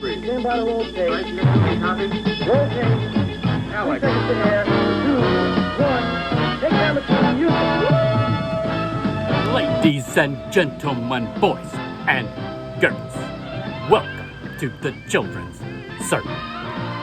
Stand by the roll tape. Roll tape. 2 seconds in there. 2, 1. Take down the tune. Music. Ladies and gentlemen, boys and girls, welcome to the Children's Circle.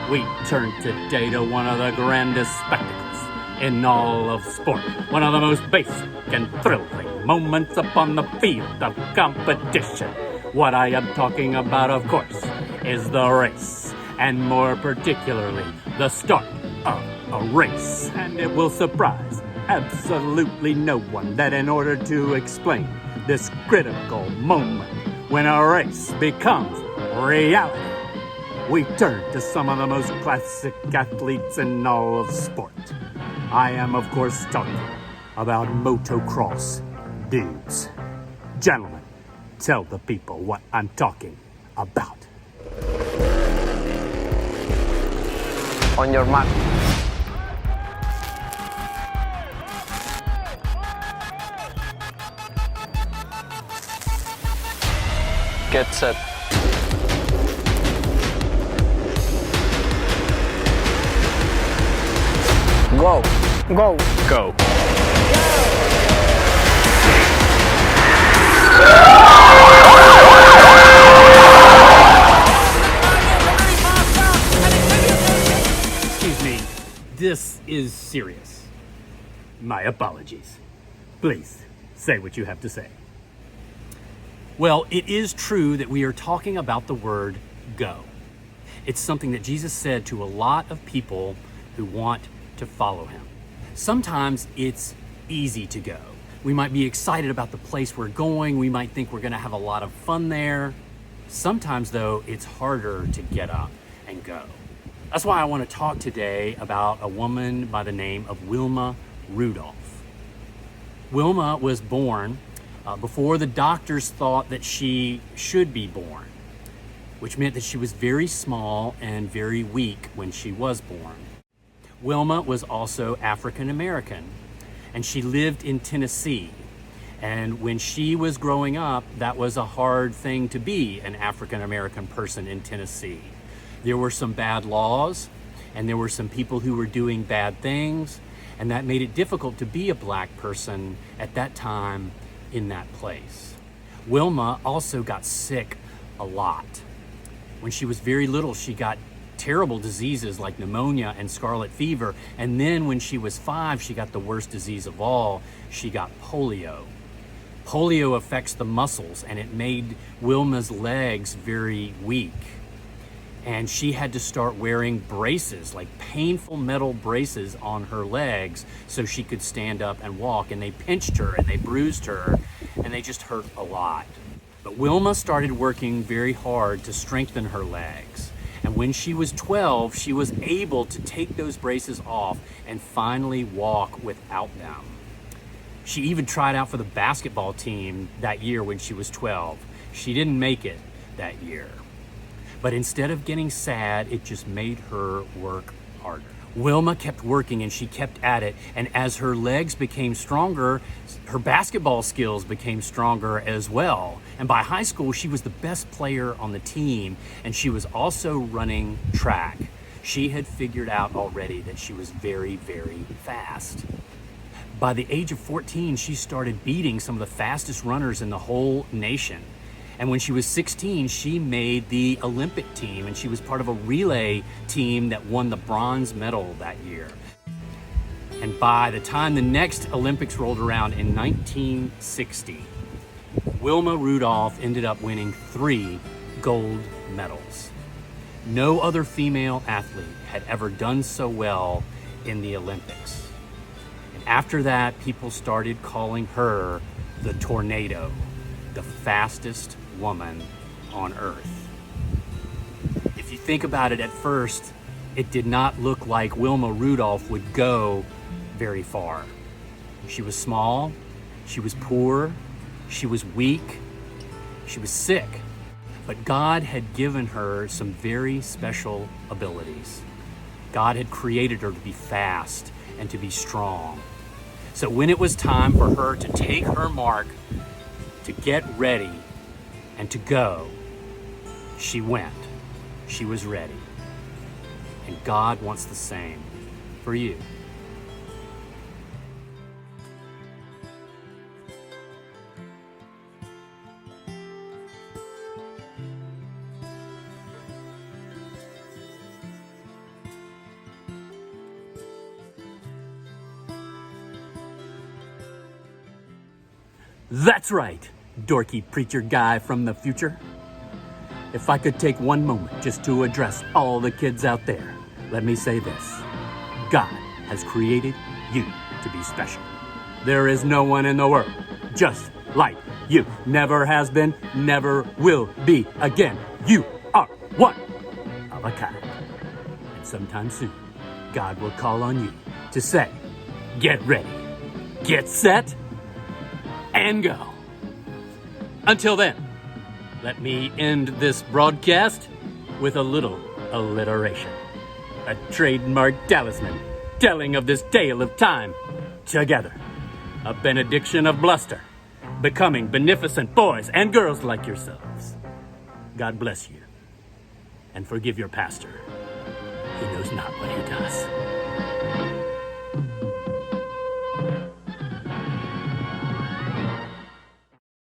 We turn today to one of the grandest spectacles in all of sport, one of the most basic and thrilling moments upon the field of competition. What I am talking about, of course, is the race, and more particularly, the start of a race. And it will surprise absolutely no one that in order to explain this critical moment when a race becomes reality, we turn to some of the most classic athletes in all of sport. I am, of course, talking about motocross dudes. Gentlemen, tell the people what I'm talking about. On your mark. Get set. Go. Go. Go. Excuse me, this is serious. My apologies. Please, say what you have to say. Well, it is true that we are talking about the word go. It's something that Jesus said to a lot of people who want to follow him. Sometimes it's easy to go. We might be excited about the place we're going. We might think we're going to have a lot of fun there. Sometimes, though, it's harder to get up and go. That's why I want to talk today about a woman by the name of Wilma Rudolph. Wilma was born before the doctors thought that she should be born, which meant that she was very small and very weak when she was born. Wilma was also African American, and she lived in Tennessee. And when she was growing up, that was a hard thing to be an African American person in Tennessee. There were some bad laws, and there were some people who were doing bad things, and that made it difficult to be a black person at that time in that place. Wilma also got sick a lot. When she was very little, she got terrible diseases like pneumonia and scarlet fever. And then when she was 5, she got the worst disease of all. She got polio. Polio affects the muscles, and it made Wilma's legs very weak. And she had to start wearing braces, like painful metal braces on her legs so she could stand up and walk. And they pinched her and they bruised her and they just hurt a lot. But Wilma started working very hard to strengthen her legs. And when she was 12, she was able to take those braces off and finally walk without them. She even tried out for the basketball team that year when she was 12. She didn't make it that year. But instead of getting sad, it just made her work harder. Wilma kept working and she kept at it. And as her legs became stronger, her basketball skills became stronger as well. And by high school, she was the best player on the team. And she was also running track. She had figured out already that she was very, very fast. By the age of 14, she started beating some of the fastest runners in the whole nation. And when she was 16, she made the Olympic team, and she was part of a relay team that won the bronze medal that year. And by the time the next Olympics rolled around in 1960, Wilma Rudolph ended up winning 3 gold medals. No other female athlete had ever done so well in the Olympics. And after that, people started calling her the Tornado, the fastest woman on earth. If you think about it, at first, it did not look like Wilma Rudolph would go very far. She was small, she was poor, she was weak, she was sick, but God had given her some very special abilities. God had created her to be fast and to be strong. So when it was time for her to take her mark, to get ready and to go, she went. she was ready. And God wants the same for you. That's right, dorky preacher guy from the future. If I could take one moment just to address all the kids out there, let me say this. God has created you to be special. There is no one in the world just like you. Never has been, never will be again. You are one of a kind. And sometime soon, God will call on you to say, get ready, get set, and go. Until then, let me end this broadcast with a little alliteration. A trademark talisman telling of this tale of time together. A benediction of bluster, becoming beneficent boys and girls like yourselves. God bless you, and forgive your pastor. He knows not what he does.